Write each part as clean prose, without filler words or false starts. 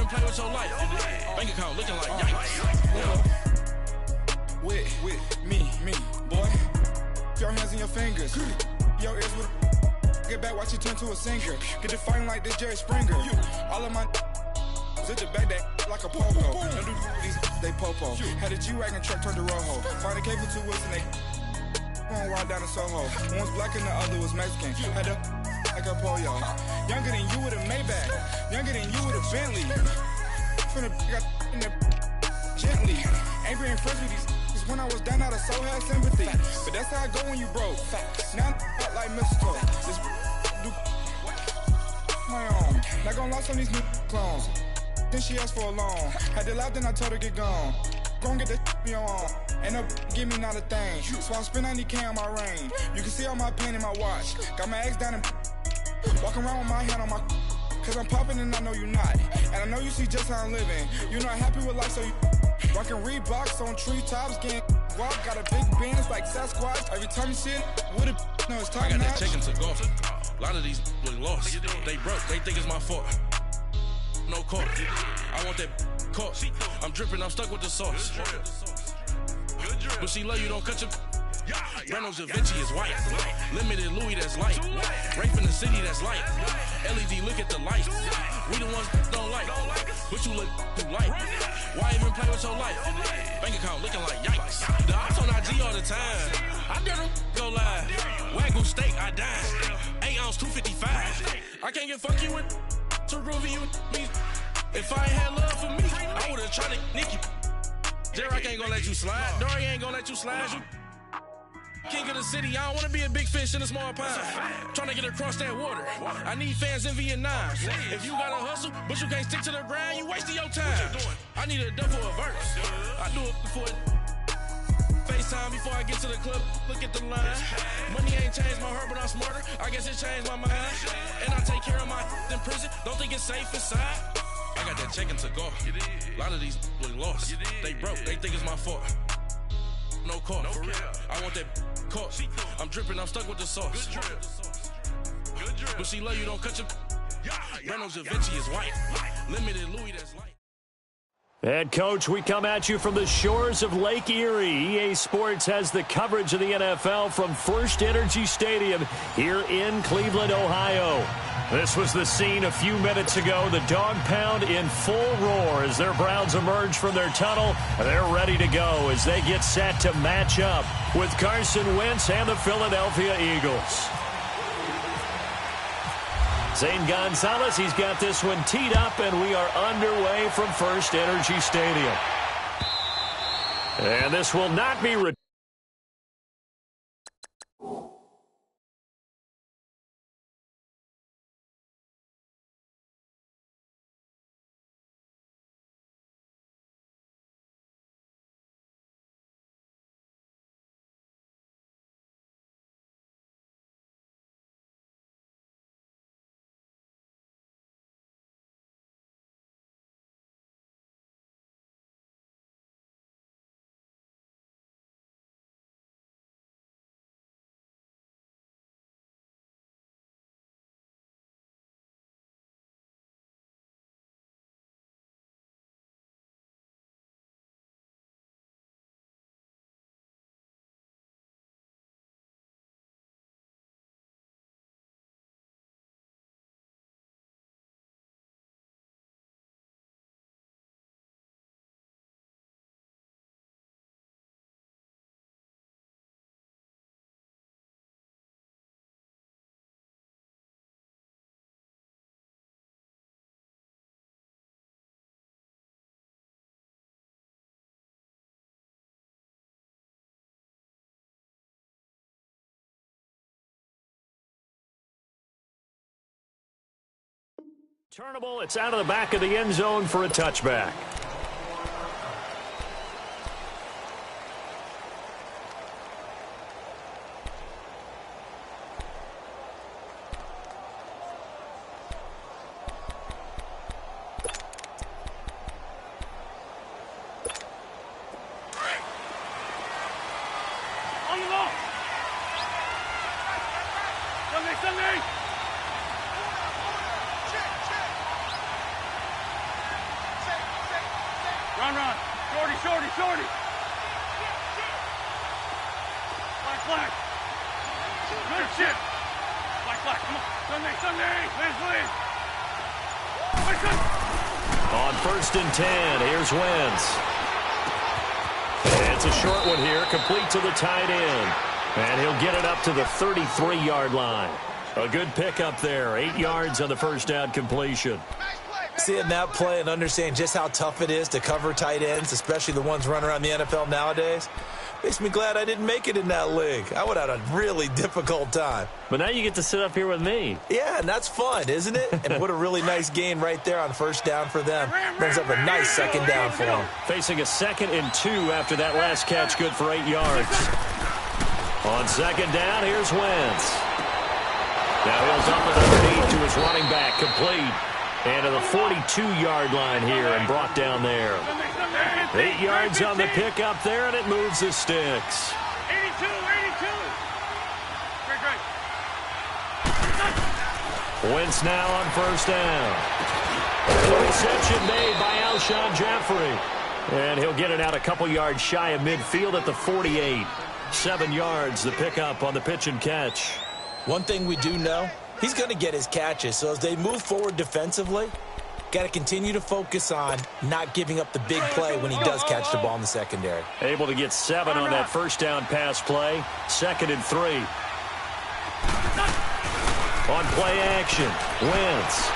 even play with your life? Bank account looking like yikes. With me, boy. Your hands and your fingers. Your ears with get back, watch you turn to a singer. Get to fighting like this Jerry Springer. All of my zit the back that like a popo. Don't do these, they popo. Had a G-Wagon truck turned to Rojo. Find a cable 2 wheels and they going wild down in Soho. One was black and the other was Mexican. Had a like a pollo. Younger than you with a Maybach. Younger than you with a Bentley. From the got in the gently. Ain't being friends with these when I was down out of so had sympathy. But that's how I go when you broke. Now I'm out like mistletoe. This do my own. Not gonna lost on these new clones. Then she asked for a loan. Had to laugh, then I told her get gone. Gon' get that me on. Ain't no give me not a thing. So I spend 90K on my ring. You can see all my pain in my watch. Got my ex down and walking around with my hand on my. Cause I'm popping and I know you not. And I know you see just how I'm living. You're not happy with life, so you rockin' Reeboks on treetops, getting walk. Got a big band, it's like Sasquatch. Every time you see it, with it, no, it's time. I got that chicken to go. A lot of these was lost. They broke, they think it's my fault. No court. I want that court. I'm dripping, I'm stuck with the sauce. But she love you, don't cut your. Reynolds Da Vinci is white. Limited Louis, that's light. Rape in the city, that's light. LED, look at the lights. We the ones don't like. But you look too light. Why even play with your life? Bank account looking like yikes. The ops on IG all the time. I dare them go live. Wagyu steak, I dine. 8 ounce, 255. I can't get fuck you with to groovy you with me. If I ain't had love for me, I would've tried to nick you. Derek ain't gonna let you slide. Dory ain't gonna let you slide. You king of the city, I don't wanna be a big fish in a small pond. Trying to get across that water. I need fans in Vietnam. If you gotta hustle, but you can't stick to the grind, you wasting your time. I need a double a verse. I do it for FaceTime before I get to the club. Look at the line. Money ain't changed my heart, but I'm smarter. I guess it changed my mind. And I take care of my in prison. Don't think it's safe inside. I got that chicken to go. A lot of these was lost. They broke, they think it's my fault. No court, for real. I want that court. I'm dripping, I'm stuck with the sauce. But she love you, don't cut your. Reynolds Da Vinci is white. Limited Louis, that's light. And, Coach, we come at you from the shores of Lake Erie. EA Sports has the coverage of the NFL from First Energy Stadium here in Cleveland, Ohio. This was the scene a few minutes ago. The dog pound in full roar as their Browns emerge from their tunnel. They're ready to go as they get set to match up with Carson Wentz and the Philadelphia Eagles. Zane Gonzalez, he's got this one teed up, and we are underway from First Energy Stadium. And this will not be turnable. It's out of the back of the end zone for a touchback. Run. Shorty. Flag. Good shit. Flag. Come on. Sunday. Please. On 1st and 10, here's Wentz. It's a short one here, complete to the tight end. And he'll get it up to the 33-yard line. A good pickup there, 8 yards on the first down completion. Seeing that play and understand just how tough it is to cover tight ends, especially the ones running around the NFL nowadays, makes me glad I didn't make it in that league. I would have had a really difficult time. But now you get to sit up here with me. Yeah, and that's fun, isn't it? And what a really nice gain right there on 1st down for them. Brings up a nice 2nd down for them. Facing a 2nd and 2 after that last catch, good for 8 yards. On 2nd down, here's Wentz. Now he'll dump it underneath to his running back, complete. And to the 42-yard line here and brought down there. 8 yards on the pickup there, and it moves the sticks. 82. Great. Wentz now on 1st down. The reception made by Alshon Jeffrey. And he'll get it out a couple yards shy of midfield at the 48. 7 yards, the pickup on the pitch and catch. One thing we do know, he's going to get his catches. So as they move forward defensively, got to continue to focus on not giving up the big play when he does catch the ball in the secondary. Able to get 7 on that 1st down pass play. 2nd and 3. On play action, Wentz.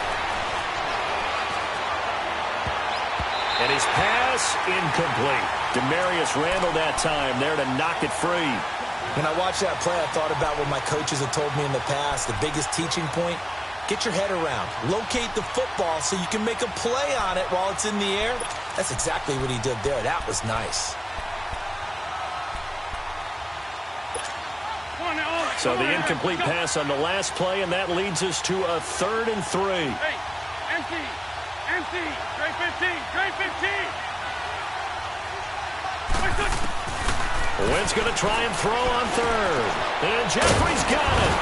And his pass incomplete. Demarius Randall that time there to knock it free. When I watched that play, I thought about what my coaches have told me in the past. The biggest teaching point, get your head around. Locate the football so you can make a play on it while it's in the air. That's exactly what he did there. That was nice. So the incomplete pass on the last play, and that leads us to a 3rd and 3. Hey, empty. Trey 15. Wentz going to try and throw on 3rd. And Jeffrey's got it.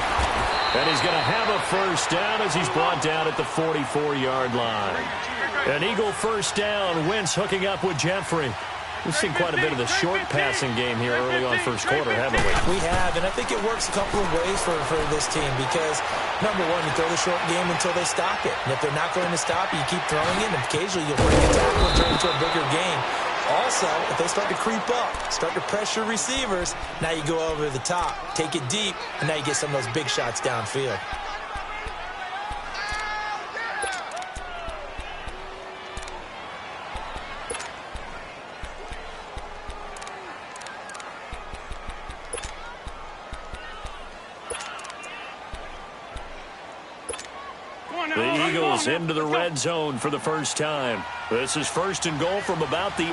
And he's going to have a 1st down as he's brought down at the 44-yard line. An Eagle 1st down. Wentz hooking up with Jeffrey. We've seen quite a bit of the short passing game here early on 1st quarter, haven't we? We have, and I think it works a couple of ways for this team because, number one, you throw the short game until they stop it. And if they're not going to stop it, you keep throwing it, and occasionally you'll break a tackle and turn into a bigger game. Also, if they start to creep up, start to pressure receivers, now you go over the top, take it deep, and now you get some of those big shots downfield. The Eagles into the red zone for the first time. This is 1st and goal from about the 8.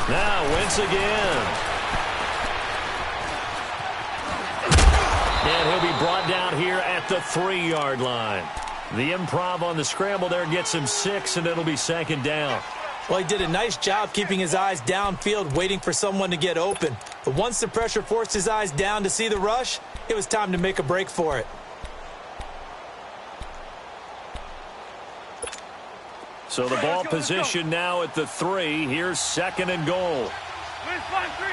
Now Wentz again. And he'll be brought down here at the 3-yard line. The improv on the scramble there gets him 6, and it'll be 2nd down. Well, he did a nice job keeping his eyes downfield, waiting for someone to get open. But once the pressure forced his eyes down to see the rush, it was time to make a break for it. So the ball position now at the 3. Here's 2nd and goal. Lane spot 3.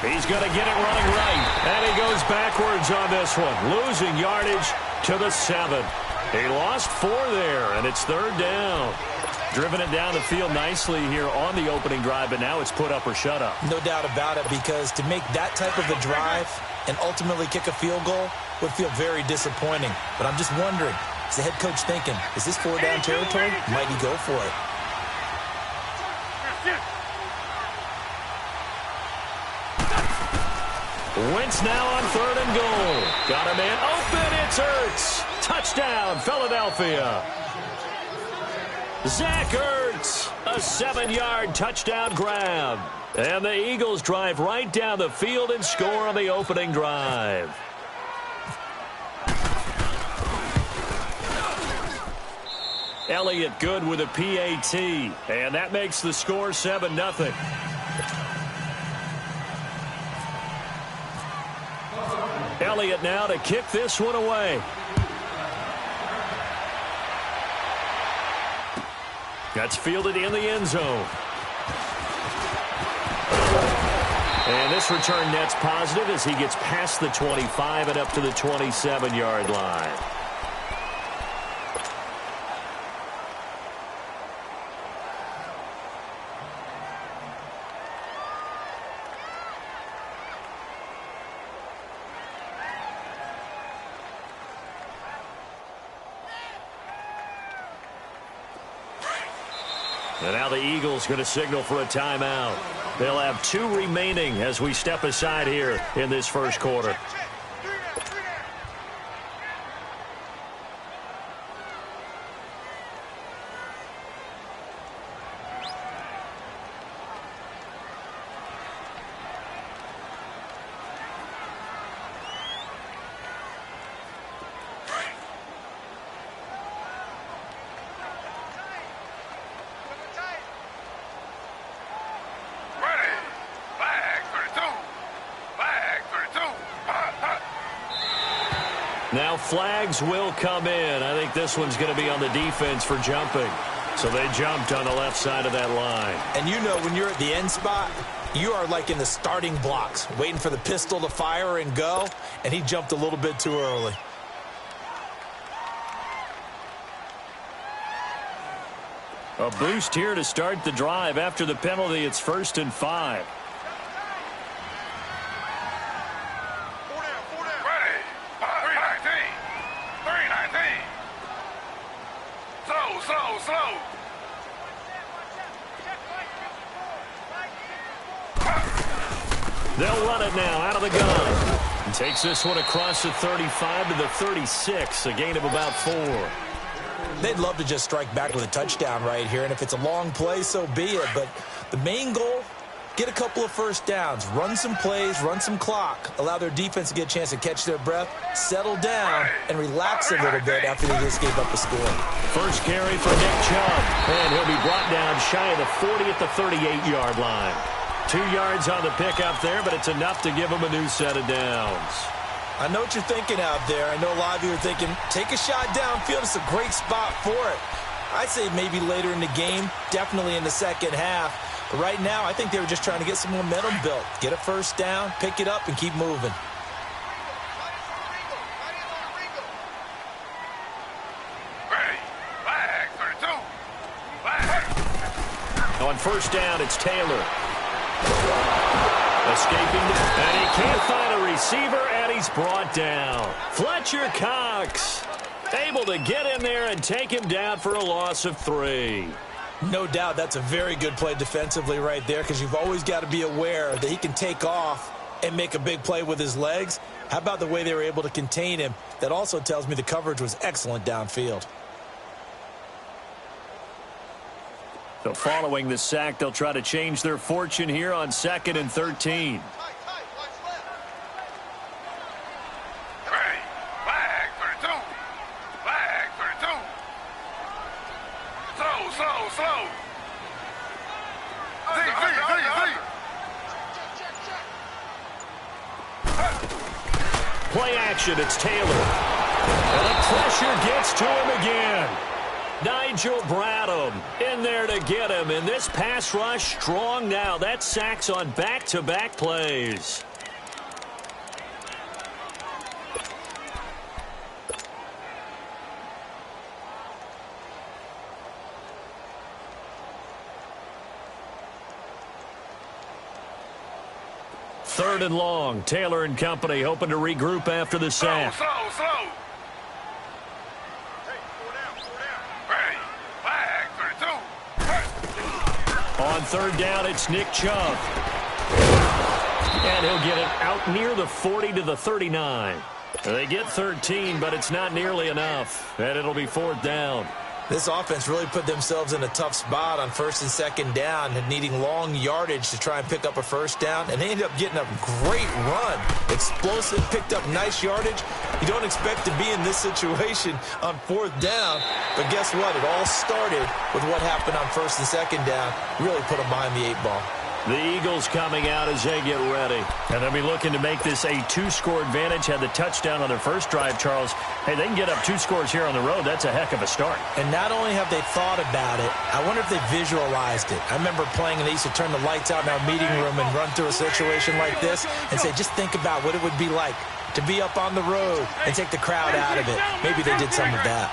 He's going to get it running right. And he goes backwards on this one. Losing yardage to the 7. He lost 4 there, and it's 3rd down. Driven it down the field nicely here on the opening drive, but now it's put up or shut up. No doubt about it, because to make that type of a drive and ultimately kick a field goal would feel very disappointing. But I'm just wondering, is the head coach thinking, is this 4-down territory? Might he go for it? Wentz now on 3rd and goal. Got a man open. It's Ertz. Touchdown, Philadelphia. Zach Ertz, a 7-yard touchdown grab. And the Eagles drive right down the field and score on the opening drive. Elliott good with a PAT. And that makes the score 7-0. Elliott now to kick this one away. That's fielded in the end zone. And this return net's positive as he gets past the 25 and up to the 27-yard line. And now the Eagles going to signal for a timeout. They'll have 2 remaining as we step aside here in this first quarter. Now flags will come in. I think this one's going to be on the defense for jumping. So they jumped on the left side of that line. And you know when you're at the end spot, you are like in the starting blocks, waiting for the pistol to fire and go, and he jumped a little bit too early. A boost here to start the drive. After the penalty, it's 1st and 5. They'll run it now out of the gun. And takes this one across the 35 to the 36, a gain of about 4. They'd love to just strike back with a touchdown right here, and if it's a long play, so be it. But the main goal, get a couple of first downs, run some plays, run some clock, allow their defense to get a chance to catch their breath, settle down, and relax a little bit after they just gave up a score. First carry for Nick Chubb, and he'll be brought down shy of the 40 at the 38-yard line. 2 yards on the pickup there, but it's enough to give him a new set of downs. I know what you're thinking out there. I know a lot of you are thinking, take a shot downfield. It's a great spot for it. I'd say maybe later in the game, definitely in the second half. But right now, I think they were just trying to get some momentum built. Get a first down, pick it up, and keep moving. On first down, it's Taylor. Escaping, and he can't find a receiver, and he's brought down. Fletcher Cox able to get in there and take him down for a loss of 3. No doubt that's a very good play defensively right there, because you've always got to be aware that he can take off and make a big play with his legs. How about the way they were able to contain him? That also tells me the coverage was excellent downfield. So following the sack, they'll try to change their fortune here on 2nd and 13. Play action, it's Taylor. And the pressure gets to him again. Nigel Bradham in there to get him. And this pass rush strong now. That's sacks on back-to-back plays. Third and long. Taylor and company hoping to regroup after the sack. Slow. On third down, it's Nick Chubb. And he'll get it out near the 40 to the 39. They get 13, but it's not nearly enough. And it'll be 4th down. This offense really put themselves in a tough spot on first and second down, needing long yardage to try and pick up a first down, and they ended up getting a great run. Explosive, picked up nice yardage. You don't expect to be in this situation on fourth down, but guess what? It all started with what happened on first and second down. Really put them behind the 8-ball. The Eagles coming out as they get ready. And they'll be looking to make this a 2-score advantage. Had the touchdown on their first drive, Charles. Hey, they can get up 2 scores here on the road. That's a heck of a start. And not only have they thought about it, I wonder if they visualized it. I remember playing and they used to turn the lights out in our meeting room and run through a situation like this and say, just think about what it would be like to be up on the road and take the crowd out of it. Maybe they did some of that.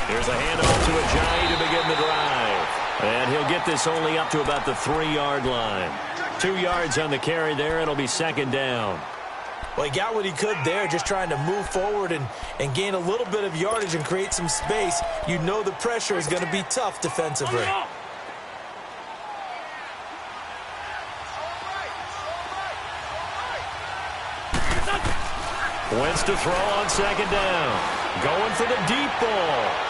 Here's a handoff to Ajayi to begin the drive. And he'll get this only up to about the 3-yard line. 2 yards on the carry there. It'll be second down. Well, he got what he could there, just trying to move forward and gain a little bit of yardage and create some space. You know the pressure is going to be tough defensively. Wentz to throw on second down. Going for the deep ball.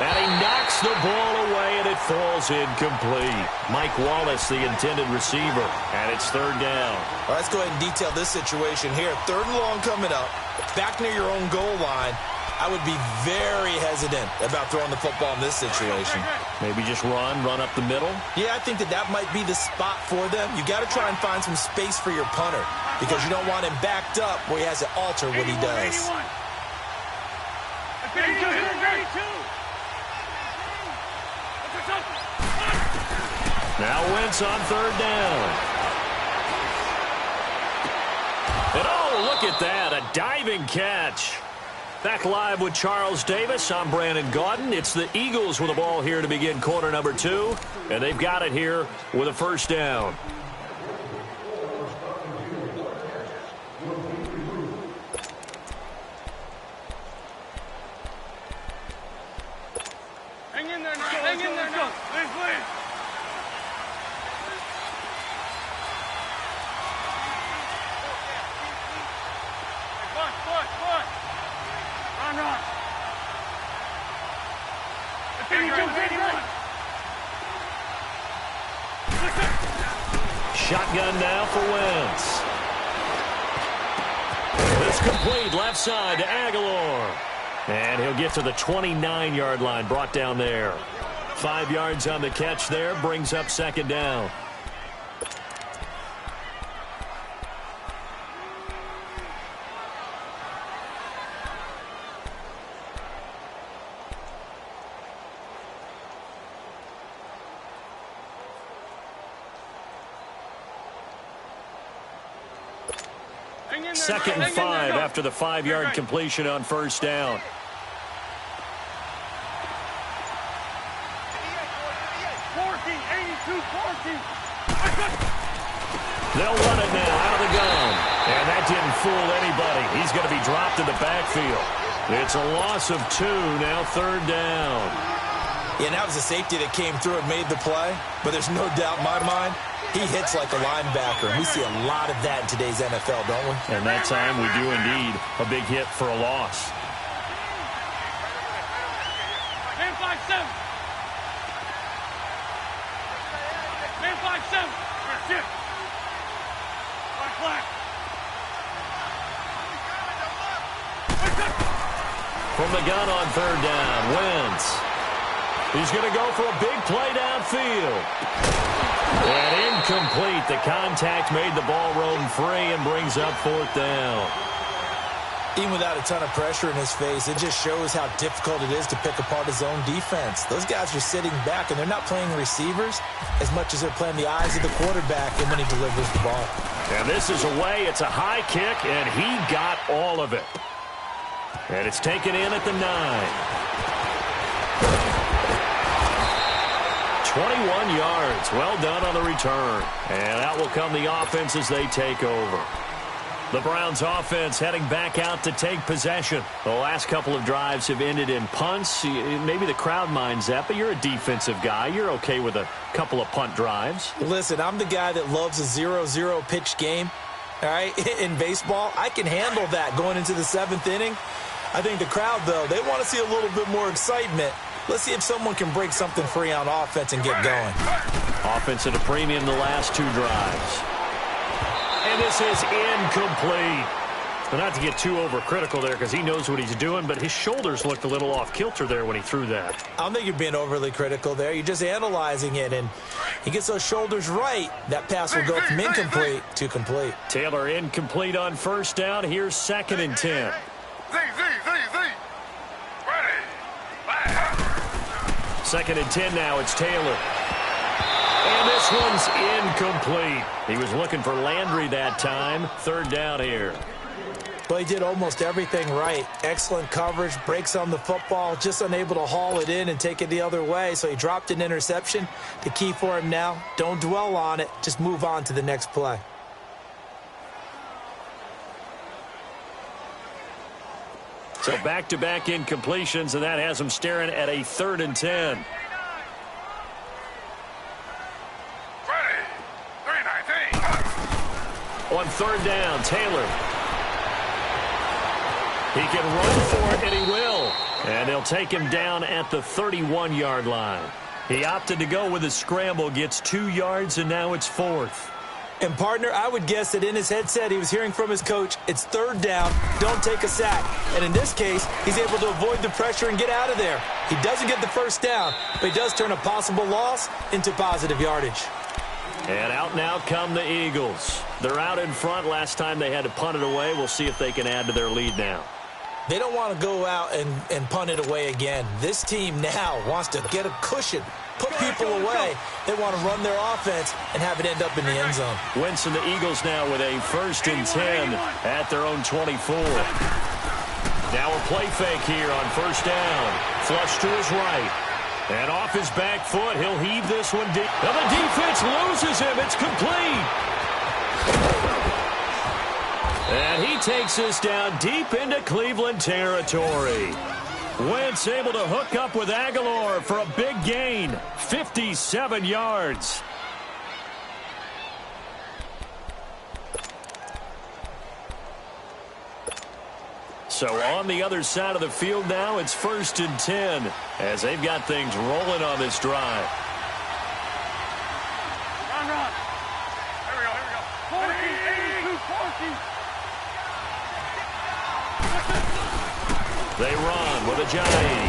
And he knocks the ball away, and it falls incomplete. Mike Wallace, the intended receiver, and it's third down. All right, let's go ahead and detail this situation here. 3rd and long coming up, back near your own goal line. I would be very hesitant about throwing the football in this situation. Maybe just run up the middle? Yeah, I think that might be the spot for them. You got to try and find some space for your punter because you don't want him backed up where he has to alter what he does. 82. Now Wentz on third down. And oh, look at that, a diving catch. Back live with Charles Davis. I'm Brandon Gaudin. It's the Eagles with the ball here to begin quarter number 2. And they've got it here with a first down. Hang in there now. Please. Run. Shotgun now for Wentz. It's complete left side to Aguilar. And he'll get to the 29-yard line, brought down there. 5 yards on the catch there, brings up second down. Second and 5 after the 5-yard completion on first down. They'll run it now out of the gun. And that didn't fool anybody. He's going to be dropped in the backfield. It's a loss of 2, now third down. Yeah, that was a safety that came through and made the play. But there's no doubt in my mind, he hits like a linebacker. We see a lot of that in today's NFL, don't we? And that time we do indeed. A big hit for a loss. Man 5-7. Shift. Black. From the gun on third down, Wentz. He's going to go for a big play downfield. And incomplete. The contact made the ball roam free and brings up fourth down. Even without a ton of pressure in his face, it just shows how difficult it is to pick apart his own defense. Those guys are sitting back, and they're not playing receivers as much as they're playing the eyes of the quarterback and when he delivers the ball. And this is away. It's a high kick, and he got all of it. And it's taken in at the 9. 21 yards. Well done on the return. And out will come the offense as they take over. The Browns offense heading back out to take possession. The last couple of drives have ended in punts. Maybe the crowd minds that, but you're a defensive guy. You're okay with a couple of punt drives. Listen, I'm the guy that loves a 0-0 pitch game. All right, in baseball, I can handle that going into the 7th inning. I think the crowd, though, they want to see a little bit more excitement. Let's see if someone can break something free on offense and get going. Offense at a premium the last 2 drives. And this is incomplete. But not to get too overcritical there because he knows what he's doing, but his shoulders looked a little off kilter there when he threw that. I don't think you're being overly critical there. You're just analyzing it, and he gets those shoulders right. That pass will go from incomplete to complete. Taylor incomplete on first down. Here's 2nd and 10. Second and 10 now. It's Taylor. And this one's incomplete. He was looking for Landry that time. 3rd down here. Well, he did almost everything right. Excellent coverage, breaks on the football, just unable to haul it in and take it the other way. So he dropped an interception. The key for him now, don't dwell on it. Just move on to the next play. So back-to-back incompletions, and that has him staring at a 3rd and 10. On 3rd down, Taylor. He can run for it, and he will. And they'll take him down at the 31-yard line. He opted to go with a scramble, gets 2 yards, and now it's 4th. And, partner, I would guess that in his headset he was hearing from his coach, it's 3rd down, don't take a sack. And in this case, he's able to avoid the pressure and get out of there. He doesn't get the first down, but he does turn a possible loss into positive yardage. And out now come the Eagles. They're out in front. Last time they had to punt it away. We'll see if they can add to their lead now. They don't want to go out and punt it away again. This team now wants to get a cushion, put people away. They want to run their offense and have it end up in the end zone. Wentz and the Eagles now with a 1st and 10 at their own 24. Now a play fake here on 1st down. Flush to his right. And off his back foot, he'll heave this one deep. Now the defense loses him. It's complete. And he takes this down deep into Cleveland territory. Wentz able to hook up with Aguilar for a big gain. 57 yards. So on the other side of the field now, it's 1st and 10 as they've got things rolling on this drive. Run. Here we go. 40, 82, 40. They run with Ajayi.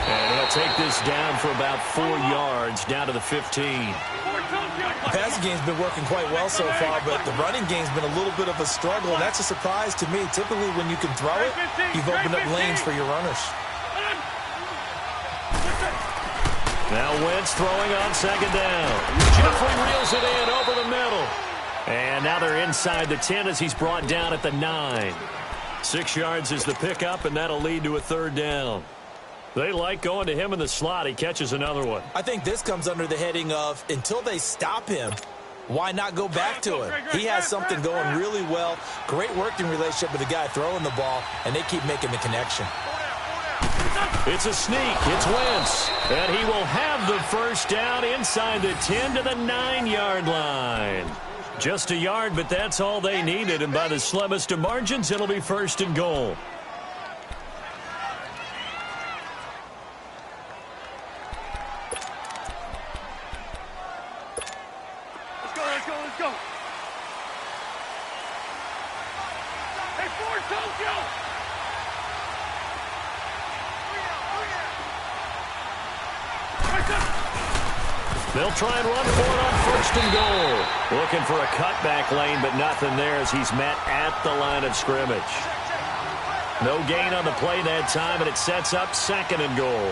And he'll take this down for about 4 yards down to the 15. The passing game's been working quite well so far, but the running game's been a little bit of a struggle, and that's a surprise to me. Typically, when you can throw it, you've opened up lanes for your runners. Now Wentz throwing on 2nd down. Jeffrey reels it in over the middle. And now they're inside the 10 as he's brought down at the 9. 6 yards is the pickup, and that'll lead to a 3rd down. They like going to him in the slot. He catches another one. I think this comes under the heading of, until they stop him, why not go back to him? He has something going really well. Great working relationship with the guy throwing the ball, and they keep making the connection. It's a sneak. It's Wentz. And he will have the 1st down inside the 10 to the 9-yard line. Just a yard, but that's all they needed. And by the slimmest of margins, it'll be 1st and goal. Let's go. Hey, Ford, Tokyo! They'll try and run for it on 1st and goal. Looking for a cutback lane, but nothing there as he's met at the line of scrimmage. No gain on the play that time, and it sets up 2nd and goal.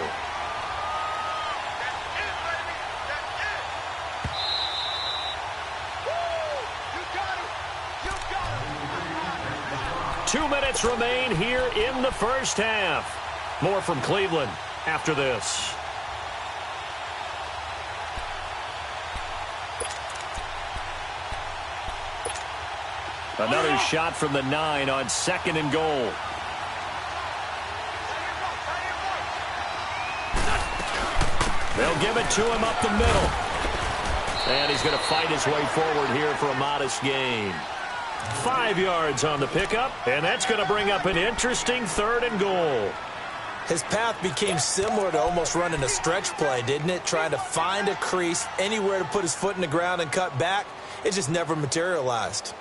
Two minutes remain here in the first half. More from Cleveland after this. Another shot from the 9 on 2nd and goal. They'll give it to him up the middle. And he's going to fight his way forward here for a modest gain. 5 yards on the pickup, and that's going to bring up an interesting 3rd and goal. His path became similar to almost running a stretch play, didn't it? Trying to find a crease, anywhere to put his foot in the ground and cut back. It just never materialized.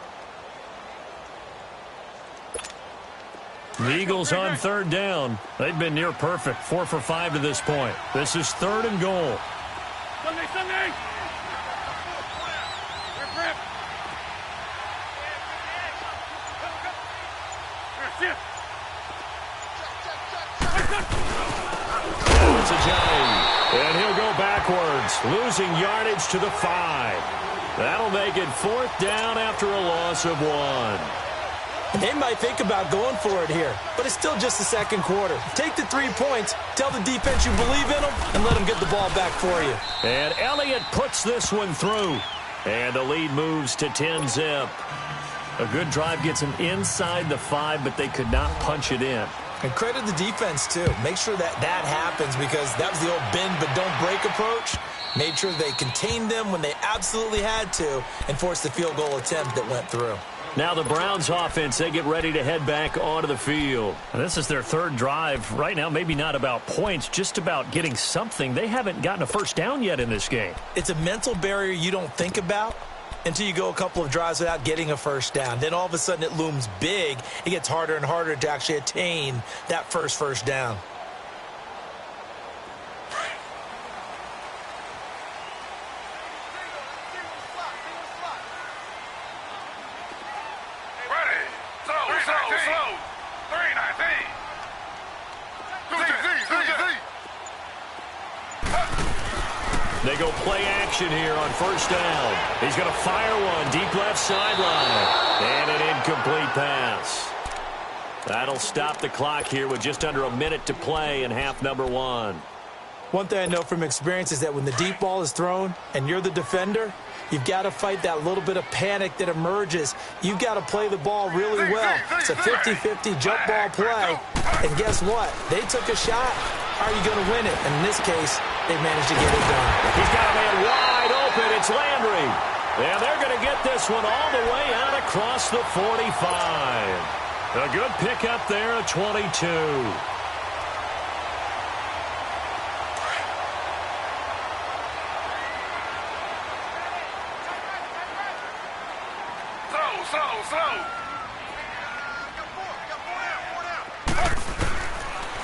The Eagles on 3rd down. They've been near perfect, 4 for 5 to this point. This is 3rd and goal. Sunday! Grip! It's a Johnny, and he'll go backwards, losing yardage to the 5. That'll make it 4th down after a loss of 1. They might think about going for it here, but it's still just the 2nd quarter. Take the 3 points, tell the defense you believe in them, and let them get the ball back for you. And Elliott puts this one through, and the lead moves to 10-zip. A good drive gets them inside the 5, but they could not punch it in. And credit the defense, too. Make sure that happens, because that was the old bend but don't break approach. Made sure they contained them when they absolutely had to and forced the field goal attempt that went through. Now the Browns offense, they get ready to head back onto the field. And this is their 3rd drive. Right now, maybe not about points, just about getting something. They haven't gotten a first down yet in this game. It's a mental barrier you don't think about until you go a couple of drives without getting a first down. Then all of a sudden it looms big. It gets harder and harder to actually attain that first down. They go play action here on 1st down. He's going to fire one deep left sideline. And an incomplete pass. That'll stop the clock here with just under a minute to play in half number 1. One thing I know from experience is that when the deep ball is thrown and you're the defender, you've got to fight that little bit of panic that emerges. You've got to play the ball really well. It's a 50-50 jump ball play. And guess what? They took a shot. How are you going to win it? And in this case, they've managed to get it done. He's got a man wide open. It's Landry. Yeah, they're going to get this one all the way out across the 45. A good pickup there at 22.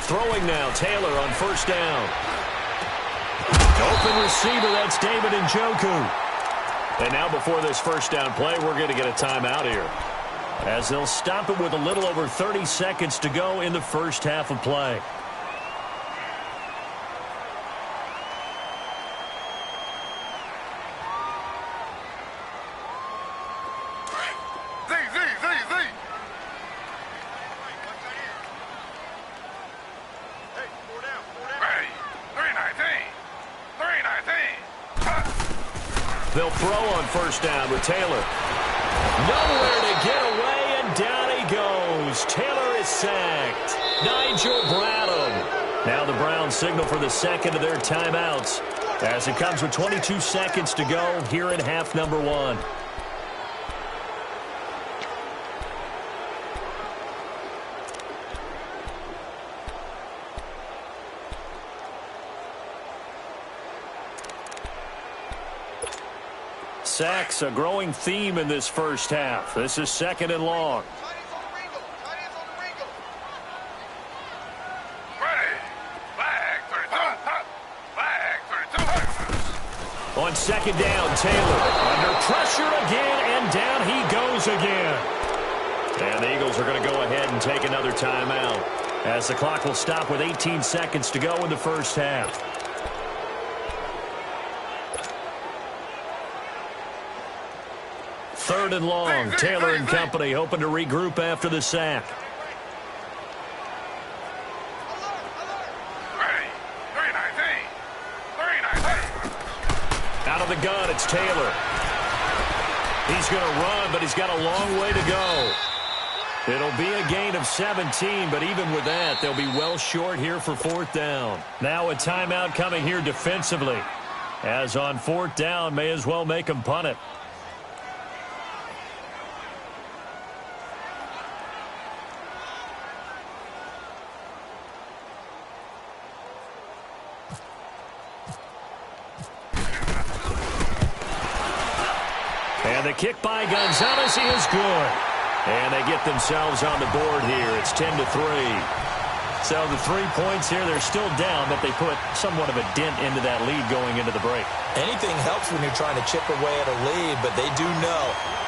Throwing now, Taylor on 1st down. Open receiver, that's David Njoku. And now before this 1st down play, we're going to get a timeout here, as they'll stop it with a little over 30 seconds to go in the 1st half of play. They'll throw on 1st down with Taylor. Nowhere to get away, and down he goes. Taylor is sacked. Nigel Bradham. Now the Browns signal for the 2nd of their timeouts, as it comes with 22 seconds to go here in half number 1. Sacks, a growing theme in this 1st half. This is 2nd and long. On 2nd down, Taylor under pressure again, and down he goes again. And the Eagles are going to go ahead and take another timeout, as the clock will stop with 18 seconds to go in the 1st half. 3rd and long. Taylor and company hoping to regroup after the sack. Out of the gun, it's Taylor. He's going to run, but he's got a long way to go. It'll be a gain of 17, but even with that, they'll be well short here for 4th down. Now a timeout coming here defensively, as on 4th down, may as well make them punt it. And the kick by Gonzalez is good. And they get themselves on the board here. It's 10-3. So the 3 points here, they're still down, but they put somewhat of a dent into that lead going into the break. Anything helps when you're trying to chip away at a lead, but they do know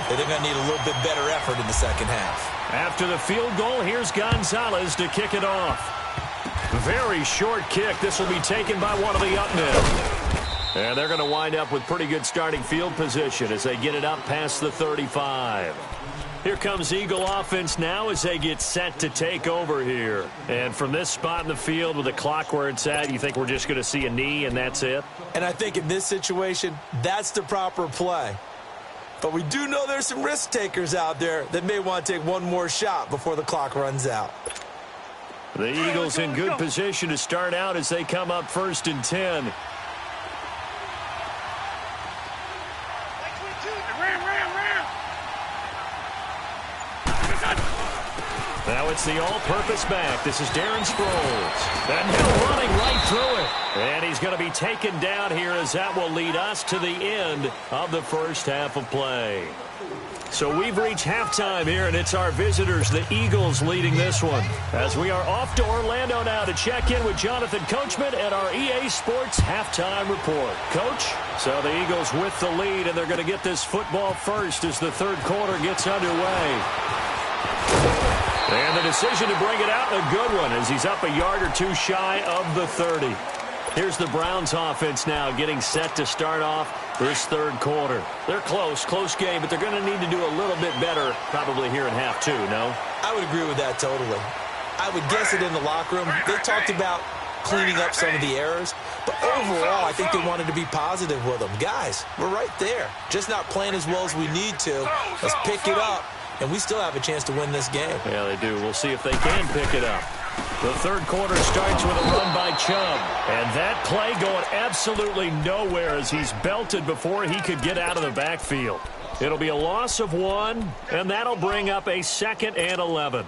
that they're going to need a little bit better effort in the second half. After the field goal, here's Gonzalez to kick it off. Very short kick. This will be taken by one of the up men. And they're going to wind up with pretty good starting field position as they get it up past the 35. Here comes Eagle offense now as they get set to take over here. And from this spot in the field with the clock where it's at, you think we're just going to see a knee and that's it? And I think in this situation, that's the proper play. But we do know there's some risk takers out there that may want to take one more shot before the clock runs out. The Eagles in good position to start out as they come up 1st and 10. Now it's the all-purpose back. This is Darren Sproles. And he'll running right through it. And he's going to be taken down here as that will lead us to the end of the first half of play. So we've reached halftime here, and it's our visitors, the Eagles, leading this one. As we are off to Orlando now to check in with Jonathan Coachman at our EA Sports Halftime Report. Coach, so the Eagles with the lead, and they're going to get this football first as the third quarter gets underway. And the decision to bring it out, a good one, as he's up a yard or two shy of the 30. Here's the Browns offense now getting set to start off this third quarter. They're close game, but they're going to need to do a little bit better probably here in half two, no? I would agree with that totally. I would guess it in the locker room. They talked about cleaning up some of the errors, but overall I think they wanted to be positive with them. Guys, we're right there. Just not playing as well as we need to. Let's pick it up. And we still have a chance to win this game. Yeah, they do. We'll see if they can pick it up. The third quarter starts with a run by Chubb. And that play going absolutely nowhere as he's belted before he could get out of the backfield. It'll be a loss of 1, and that'll bring up a 2nd and 11.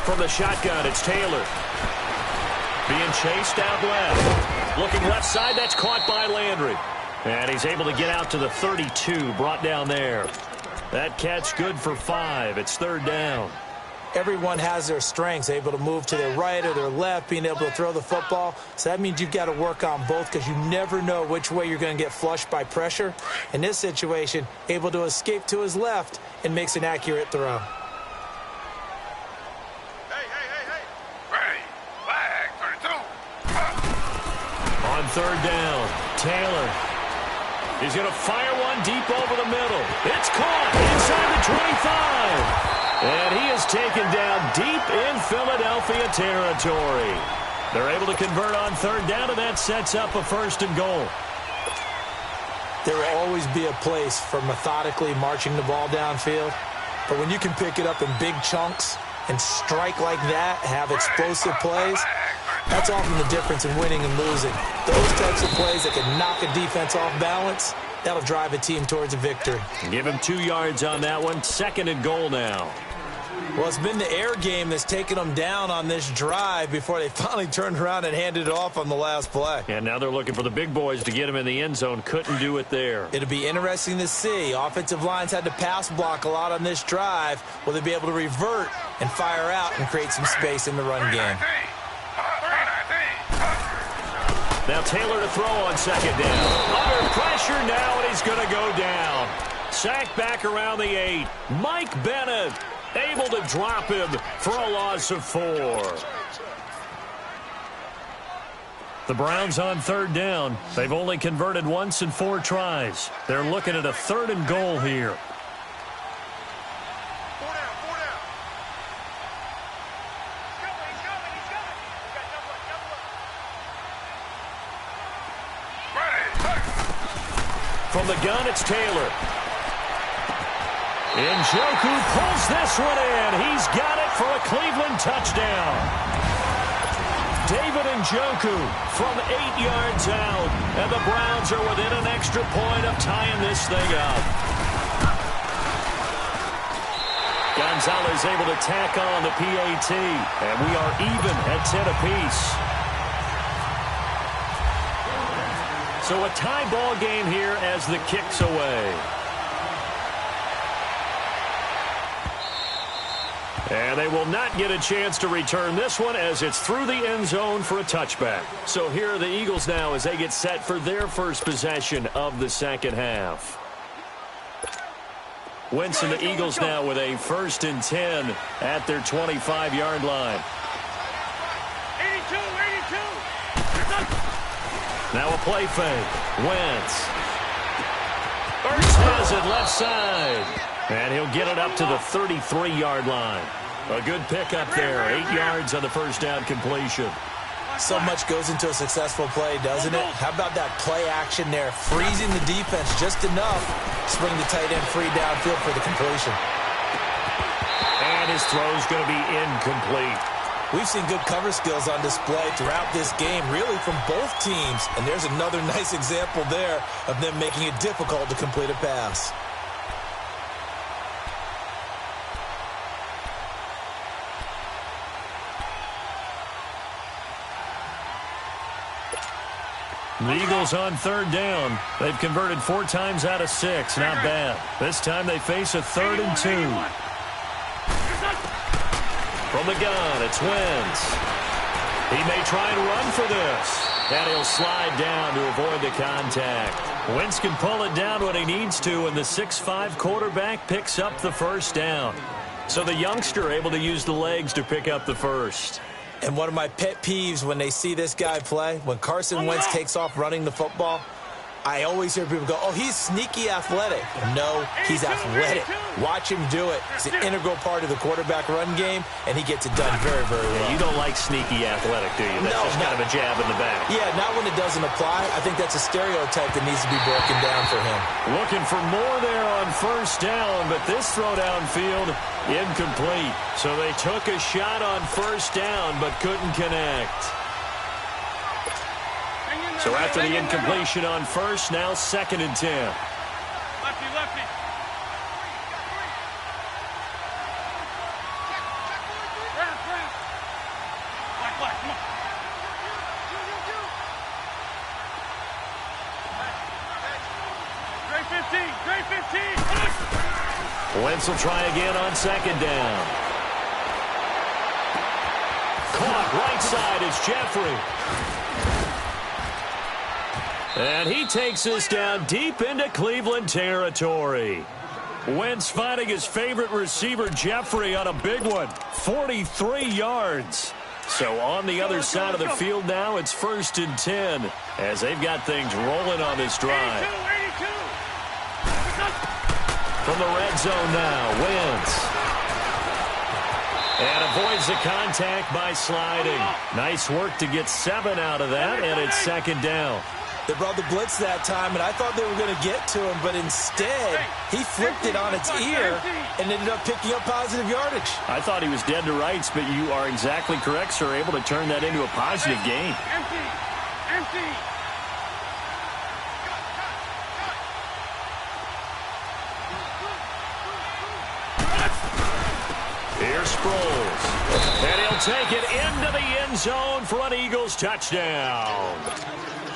From the shotgun, it's Taylor. Being chased out left. Looking left side, that's caught by Landry. And he's able to get out to the 32, brought down there. That catch good for 5. It's 3rd down. Everyone has their strengths, able to move to their right or their left, being able to throw the football. So that means you've got to work on both because you never know which way you're going to get flushed by pressure. In this situation, able to escape to his left and makes an accurate throw. On 3rd down, Taylor. He's going to fire one deep over the middle. It's caught inside the 25. And he is taken down deep in Philadelphia territory. They're able to convert on 3rd down, and that sets up a 1st and goal. There will always be a place for methodically marching the ball downfield. But when you can pick it up in big chunks and strike like that, have explosive plays, that's often the difference in winning and losing. Those types of plays that can knock a defense off balance, that'll drive a team towards a victory. Give him 2 yards on that one. 2nd and goal now. Well, it's been the air game that's taken them down on this drive before they finally turned around and handed it off on the last play. And now they're looking for the big boys to get him in the end zone. Couldn't do it there. It'll be interesting to see. Offensive lines had to pass block a lot on this drive. Will they be able to revert and fire out and create some space in the run game? Now Taylor to throw on 2nd down. Under pressure now, and he's going to go down. Sacked back around the 8. Mike Bennett able to drop him for a loss of 4. The Browns on 3rd down. They've only converted once in 4 tries. They're looking at a 3rd and goal here. From the gun, it's Taylor. Njoku pulls this one in. He's got it for a Cleveland touchdown. David Njoku from 8 yards out, and the Browns are within an extra point of tying this thing up. Gonzalez able to tack on the PAT, and we are even at 10 apiece. So a tie ball game here as the kick's away. And they will not get a chance to return this one as it's through the end zone for a touchback. So here are the Eagles now as they get set for their first possession of the second half. Wentz and the Eagles now with a 1st and 10 at their 25-yard line. 82. Now a play fake. Wentz. Ertz has it left side. And he'll get it up to the 33-yard line. A good pickup there. 8 yards on the first down completion. So much goes into a successful play, doesn't it? How about that play action there? Freezing the defense just enough to bring the tight end free downfield for the completion. And his throw's going to be incomplete. We've seen good cover skills on display throughout this game, really from both teams. And there's another nice example there of them making it difficult to complete a pass. The Eagles on 3rd down. They've converted 4 times out of 6. Not bad. This time they face a 3rd and 2. From the gun, it's Wentz. He may try and run for this. And he'll slide down to avoid the contact. Wentz can pull it down when he needs to, and the 6'5" quarterback picks up the first down. So the youngster able to use the legs to pick up the first. And one of my pet peeves when they see this guy play, when Carson Wentz takes off running the football, I always hear people go, oh, he's sneaky athletic. No, he's athletic. Watch him do it. It's an integral part of the quarterback run game, and he gets it done very, very well. Yeah, you don't like sneaky athletic, do you? That's just kind of a jab in the back. Yeah, not when it doesn't apply. I think that's a stereotype that needs to be broken down for him. Looking for more there on first down, but this throw downfield, incomplete. So they took a shot on first down, but couldn't connect. So after the incompletion on first, now 2nd and 10. Lefty. Black, come on. Great 15. Wentz will try again on 2nd down. Caught right side is Jeffrey. And he takes this down deep into Cleveland territory. Wentz finding his favorite receiver, Jeffrey, on a big one. 43 yards. So on the other side of the field now, it's 1st and 10 as they've got things rolling on this drive. 82. From the red zone now, Wentz. And avoids the contact by sliding. Nice work to get 7 out of that, and it's 2nd down. They brought the blitz that time, and I thought they were going to get to him, but instead, he flipped it on its ear and ended up picking up positive yardage. I thought he was dead to rights, but you are exactly correct, sir. Able to turn that into a positive gain. Empty. Here's Sproles. And he'll take it into the end zone for an Eagles touchdown.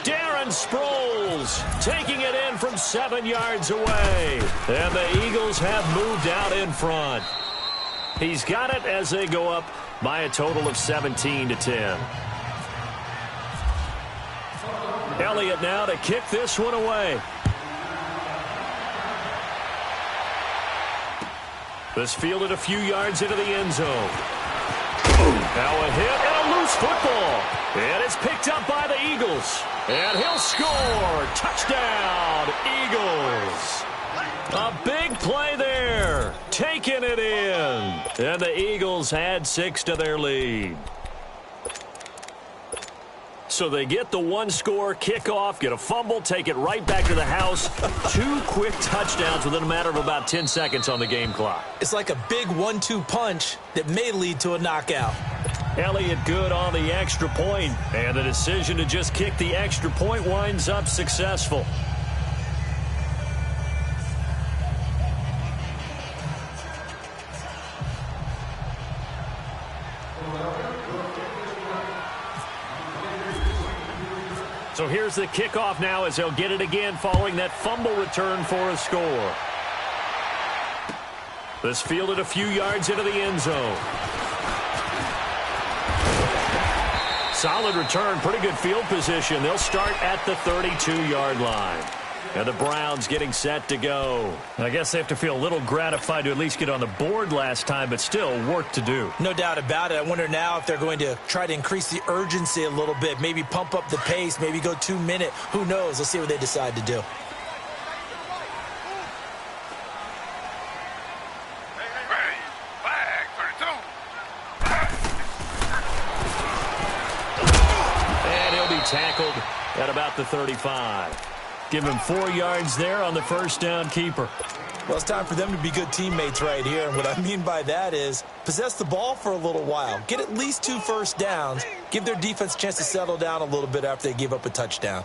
Darren Sproles taking it in from 7 yards away. And the Eagles have moved out in front. He's got it as they go up by a total of 17-10. Elliott now to kick this one away. This fielded a few yards into the end zone. Now a hit and a loose football. And it's picked up by the Eagles. And he'll score. Touchdown, Eagles. A big play there. Taking it in. And the Eagles add 6 to their lead. So they get the one-score kickoff, get a fumble, take it right back to the house. 2 quick touchdowns within a matter of about 10 seconds on the game clock. It's like a big 1-2 punch that may lead to a knockout. Elliott good on the extra point, and the decision to just kick the extra point winds up successful. So here's the kickoff now as they'll get it again following that fumble return for a score. This fielded a few yards into the end zone. Solid return, pretty good field position. They'll start at the 32-yard line. And the Browns getting set to go. I guess they have to feel a little gratified to at least get on the board last time, but still work to do. No doubt about it. I wonder now if they're going to try to increase the urgency a little bit, maybe pump up the pace, maybe go 2-minute. Who knows? Let's see what they decide to do. And he'll be tackled at about the 35. Give him 4 yards there on the first down keeper. Well, it's time for them to be good teammates right here. And what I mean by that is possess the ball for a little while. Get at least 2 first downs. Give their defense a chance to settle down a little bit after they give up a touchdown.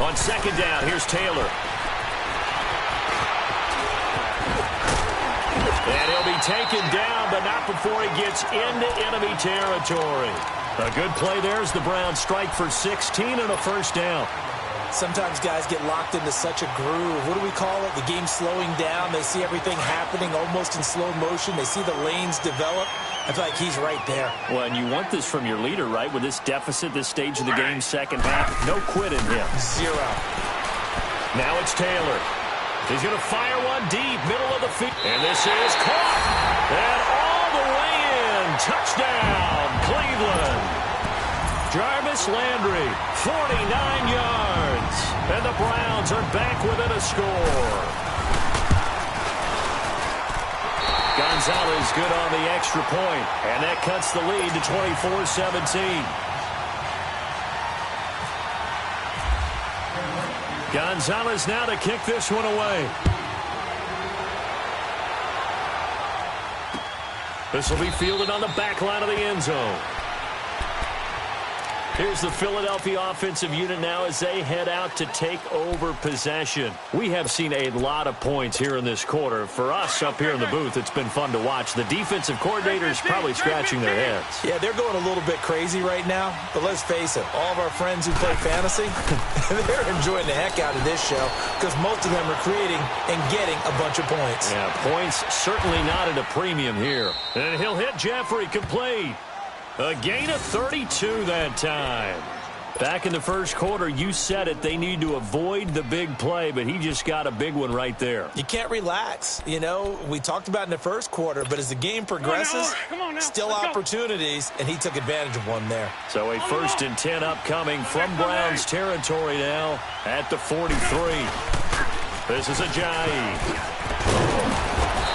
On second down, here's Taylor. And he'll be taken down, but not before he gets into enemy territory. A good play there as the Browns strike for 16 and a first down. Sometimes guys get locked into such a groove. What do we call it? The game's slowing down. They see everything happening almost in slow motion. They see the lanes develop. I feel like he's right there. Well, and you want this from your leader, right? With this deficit, this stage of the game, second half, no quit in him. 0. Now it's Taylor. He's going to fire one deep, middle of the field. And this is caught. And all the way in. Touchdown, Cleveland. Jarvis Landry, 49 yards. And the Browns are back within a score. Gonzalez good on the extra point. And that cuts the lead to 24-17. Gonzalez now to kick this one away. This will be fielded on the back line of the end zone. Here's the Philadelphia offensive unit now as they head out to take over possession. We have seen a lot of points here in this quarter. For us up here in the booth, it's been fun to watch. The defensive coordinators probably scratching their heads. Yeah, they're going a little bit crazy right now. But let's face it, all of our friends who play fantasy, they're enjoying the heck out of this show because most of them are creating and getting a bunch of points. Yeah, points certainly not at a premium here. And he'll hit Jeffrey, complete. A gain of 32 that time. Back in the first quarter, you said it, they need to avoid the big play, but he just got a big one right there. You can't relax. You know, we talked about in the first quarter, but as the game progresses, still opportunities, and he took advantage of one there. So a 1st and 10 upcoming from Browns territory now at the 43. This is Ajayi.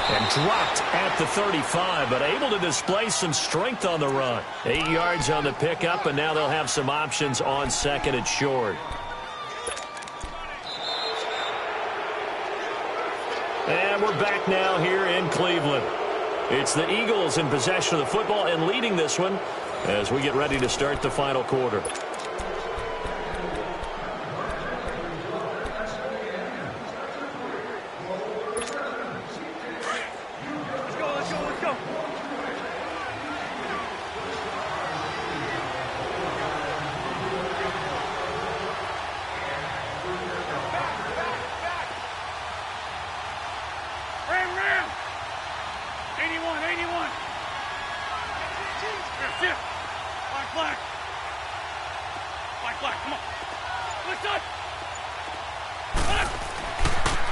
And dropped at the 35, but able to display some strength on the run. 8 yards on the pickup, and now they'll have some options on second and short. And we're back now here in Cleveland. It's the Eagles in possession of the football and leading this one as we get ready to start the final quarter.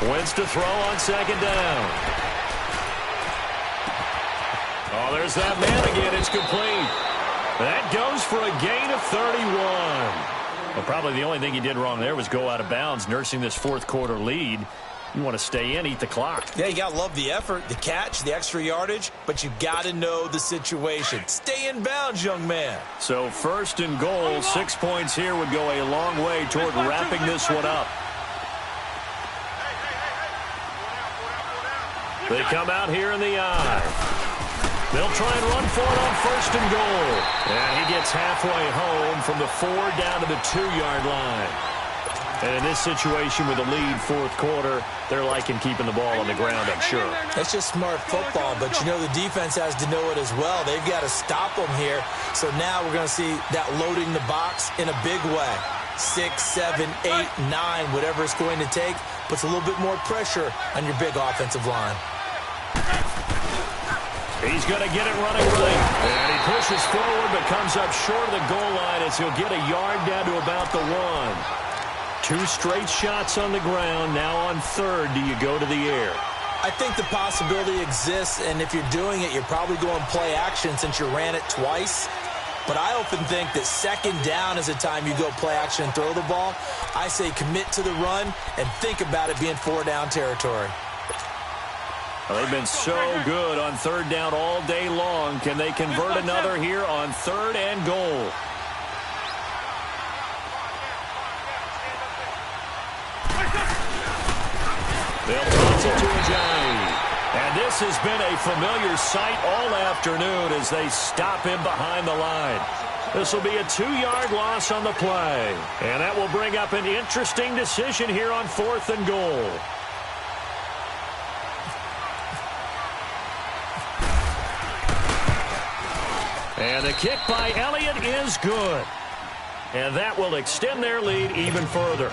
Wentz to throw on second down. Oh, there's that man again. It's complete. That goes for a gain of 31. Well, probably the only thing he did wrong there was go out of bounds, nursing this fourth quarter lead. You want to stay in, eat the clock. Yeah, you got to love the effort, the catch, the extra yardage, but you got to know the situation. Stay in bounds, young man. So 1st and goal, 6 points here would go a long way toward wrapping this one up. They come out here in the eye. They'll try and run for it on 1st and goal. And he gets halfway home from the 4 down to the 2-yard line. And in this situation with a lead fourth quarter, they're liking keeping the ball on the ground, I'm sure. That's just smart football, but you know the defense has to know it as well. They've got to stop them here. So now we're going to see that loading the box in a big way. 6, 7, 8, 9, whatever it's going to take, puts a little bit more pressure on your big offensive line. He's going to get it running right. And he pushes forward but comes up short of the goal line as he'll get a yard down to about the 1. 2 straight shots on the ground. Now on 3rd, do you go to the air? I think the possibility exists, and if you're doing it, you're probably going play action since you ran it twice. But I often think that 2nd down is the time you go play action and throw the ball. I say commit to the run and think about it being 4-down territory. Well, they've been so good on 3rd down all day long. Can they convert another here on 3rd and goal? They'll toss it to Ajayi. And this has been a familiar sight all afternoon as they stop him behind the line. This will be a 2-yard loss on the play. And that will bring up an interesting decision here on 4th and goal. And the kick by Elliott is good. And that will extend their lead even further.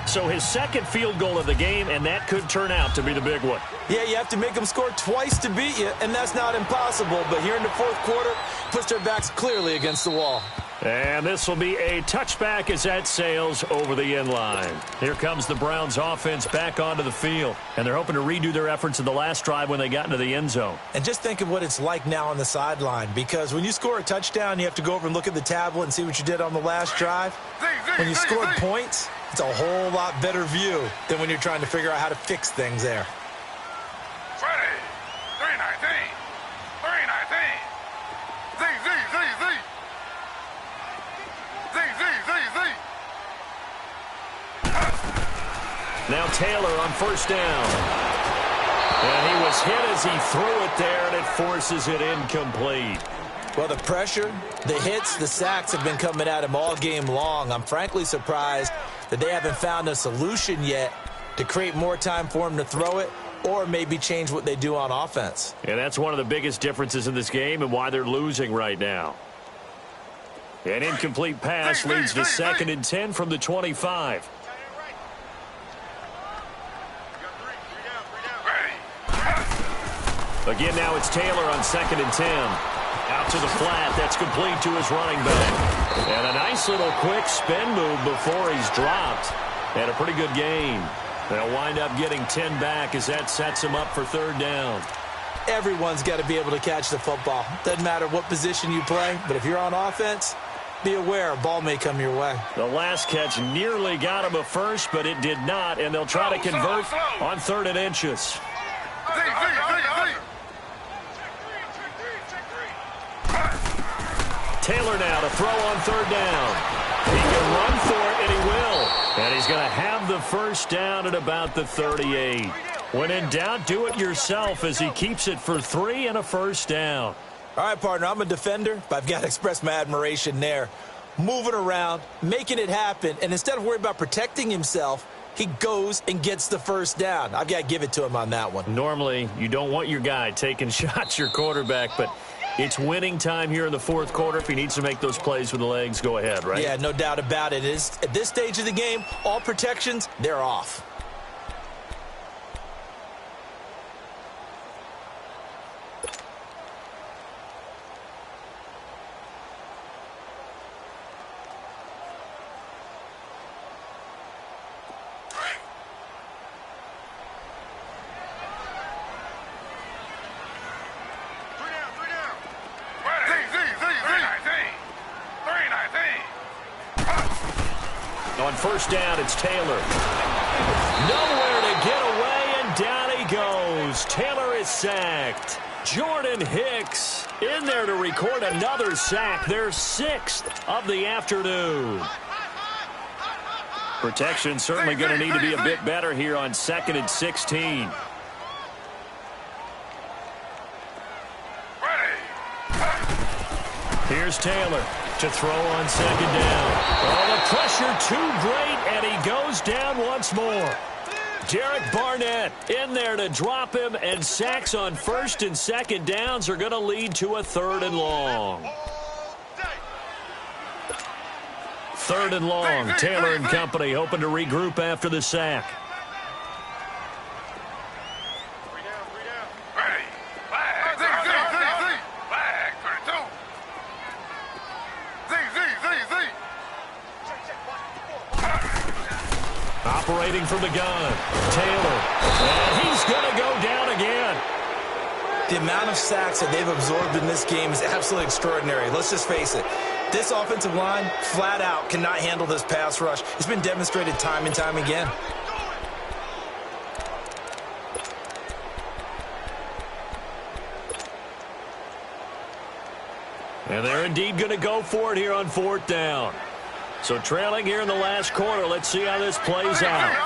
So his 2nd field goal of the game, and that could turn out to be the big one. Yeah, you have to make them score twice to beat you, and that's not impossible. But here in the 4th quarter, puts their backs clearly against the wall. And this will be a touchback as that sails over the end line. Here comes the Browns offense back onto the field. And they're hoping to redo their efforts in the last drive when they got into the end zone. And just think of what it's like now on the sideline. Because when you score a touchdown, you have to go over and look at the tablet and see what you did on the last drive. When you scored points, it's a whole lot better view than when you're trying to figure out how to fix things there. Ready. 319. 319. Z. Now Taylor on 1st down. And he was hit as he threw it there, and it forces it incomplete. Well, the pressure, the hits, the sacks have been coming at him all game long. I'm frankly surprised that they haven't found a solution yet to create more time for him to throw it or maybe change what they do on offense. And that's one of the biggest differences in this game and why they're losing right now. An incomplete pass leads to 2nd and 10 from the 25. Again, now it's Taylor on 2nd and 10. Out to the flat. That's complete to his running back. And a nice little quick spin move before he's dropped. And a pretty good gain. They'll wind up getting 10 back as that sets him up for 3rd down. Everyone's got to be able to catch the football. Doesn't matter what position you play, but if you're on offense, be aware a ball may come your way. The last catch nearly got him a first, but it did not, and they'll try to convert on 3rd and inches. Taylor now to throw on 3rd down. He can run for it, and he will. And he's going to have the 1st down at about the 38. When in doubt, do it yourself as he keeps it for 3 and a 1st down. All right, partner, I'm a defender, but I've got to express my admiration there. Moving around, making it happen, and instead of worrying about protecting himself, he goes and gets the 1st down. I've got to give it to him on that one. Normally, you don't want your guy taking shots, your quarterback, but it's winning time here in the 4th quarter. If he needs to make those plays with the legs, go ahead, right? Yeah, no doubt about it. At this stage of the game, all protections, they're off. first down. It's Taylor. Nowhere to get away, and down he goes. Taylor is sacked. Jordan Hicks in there to record another sack, their 6th of the afternoon. Protection certainly going to need to be a bit better here on 2nd and 16. Here's Taylor to throw on 2nd down. Oh, the pressure too great, and he goes down once more. Derek Barnett in there to drop him, and sacks on 1st and 2nd downs are going to lead to a 3rd and long. 3rd and long. Taylor and company hoping to regroup after the sack. Operating from the gun, Taylor, and he's going to go down again. The amount of sacks that they've absorbed in this game is absolutely extraordinary. Let's just face it. This offensive line, flat out, cannot handle this pass rush. It's been demonstrated time and time again. And they're indeed going to go for it here on 4th down. So trailing here in the last quarter. Let's see how this plays out.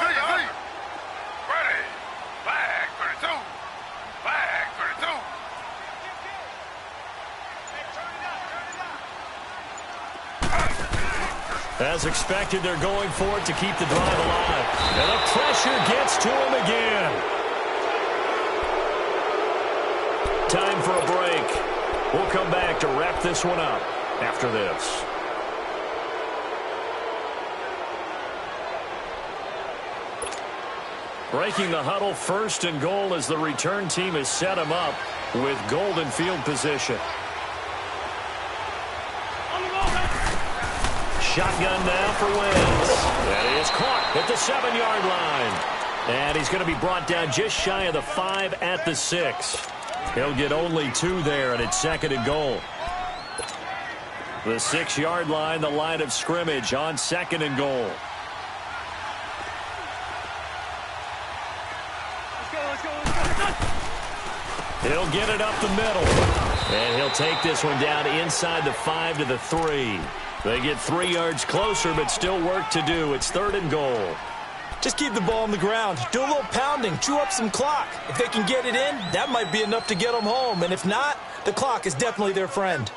As expected, they're going for it to keep the drive alive. And the pressure gets to him again. Time for a break. We'll come back to wrap this one up after this. Breaking the huddle, 1st and goal as the return team has set him up with golden field position. Shotgun now for Wentz. That is caught at the 7-yard line. And he's going to be brought down just shy of the 5 at the 6. He'll get only 2 there, and it's 2nd and goal. The 6-yard line, the line of scrimmage on 2nd and goal. He'll get it up the middle. And he'll take this one down inside the 5 to the 3. They get 3 yards closer, but still work to do. It's 3rd and goal. Just keep the ball on the ground. Do a little pounding. Chew up some clock. If they can get it in, that might be enough to get them home. And if not, the clock is definitely their friend.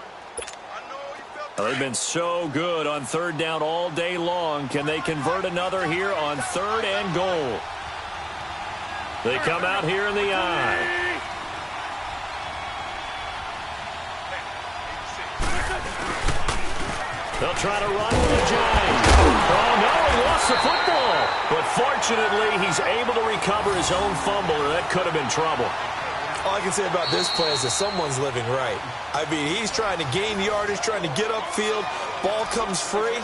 Well, they've been so good on 3rd down all day long. Can they convert another here on 3rd and goal? They come out here in the eye. They'll try to run with the Giants. Oh, no, he lost the football. But fortunately, he's able to recover his own fumble, or that could have been trouble. All I can say about this play is that someone's living right. I mean, he's trying to gain yardage, trying to get upfield. Ball comes free.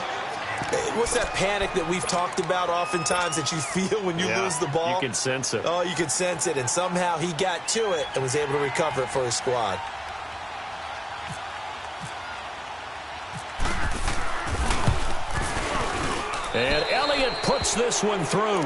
What's that panic that we've talked about oftentimes that you feel when you lose the ball? You can sense it. Oh, you can sense it. And somehow he got to it and was able to recover it for his squad. And Elliott puts this one through.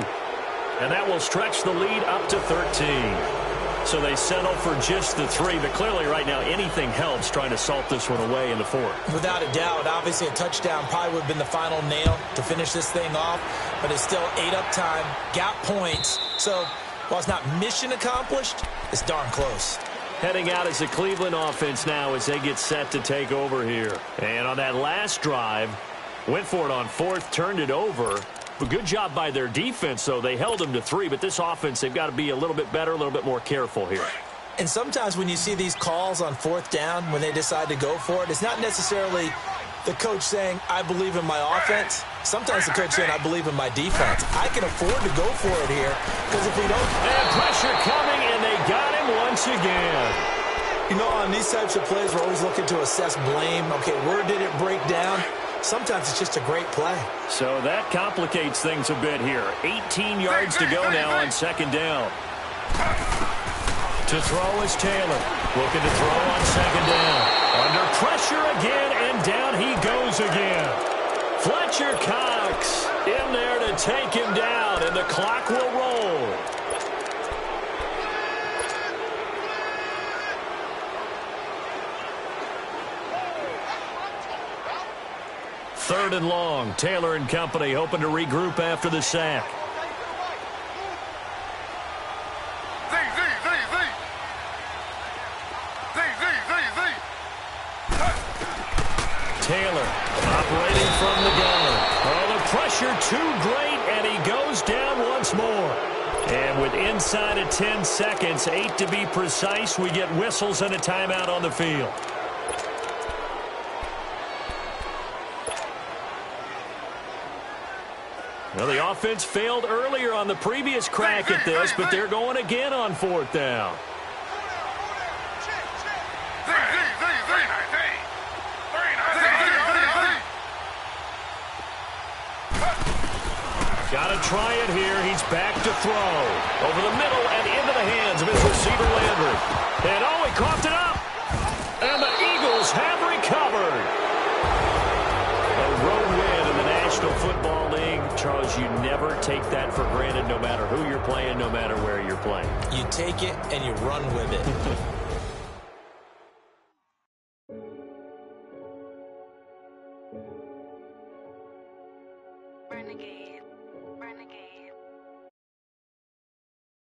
And that will stretch the lead up to 13. So they settle for just the 3. But clearly right now anything helps trying to salt this one away in the 4th. Without a doubt. Obviously a touchdown probably would have been the final nail to finish this thing off. But it's still 8 up time. Got points. So while it's not mission accomplished, it's darn close. Heading out as the Cleveland offense now as they get set to take over here. And on that last drive, went for it on 4th, turned it over. A good job by their defense, though. They held them to 3, but this offense, they've got to be a little bit better, a little bit more careful here. And sometimes when you see these calls on 4th down, when they decide to go for it, it's not necessarily the coach saying, I believe in my offense. Sometimes the coach saying, I believe in my defense. I can afford to go for it here, because if we don't... And pressure coming, and they got him once again. You know, on these types of plays, we're always looking to assess blame. Okay, where did it break down? Sometimes it's just a great play. So that complicates things a bit here. 18 yards to go now on 2nd down. To throw is Taylor. Looking to throw on 2nd down. Under pressure again, and down he goes again. Fletcher Cox in there to take him down, and the clock will roll. Third and long. Taylor and company hoping to regroup after the sack. Taylor operating from the gun. Oh, the pressure too great, and he goes down once more. And with inside of 10 seconds, 8 to be precise, we get whistles and a timeout on the field. Well, the offense failed earlier on the previous crack at this, but they're going again on fourth down. Got to try it here. He's back to throw. Over the middle and into the hands of his receiver, Landry. And oh, he coughed it up. And the Eagles have recovered. A road win in the National Football League. Charles, you never take that for granted, no matter who you're playing, no matter where you're playing. You take it and you run with it. Renegade.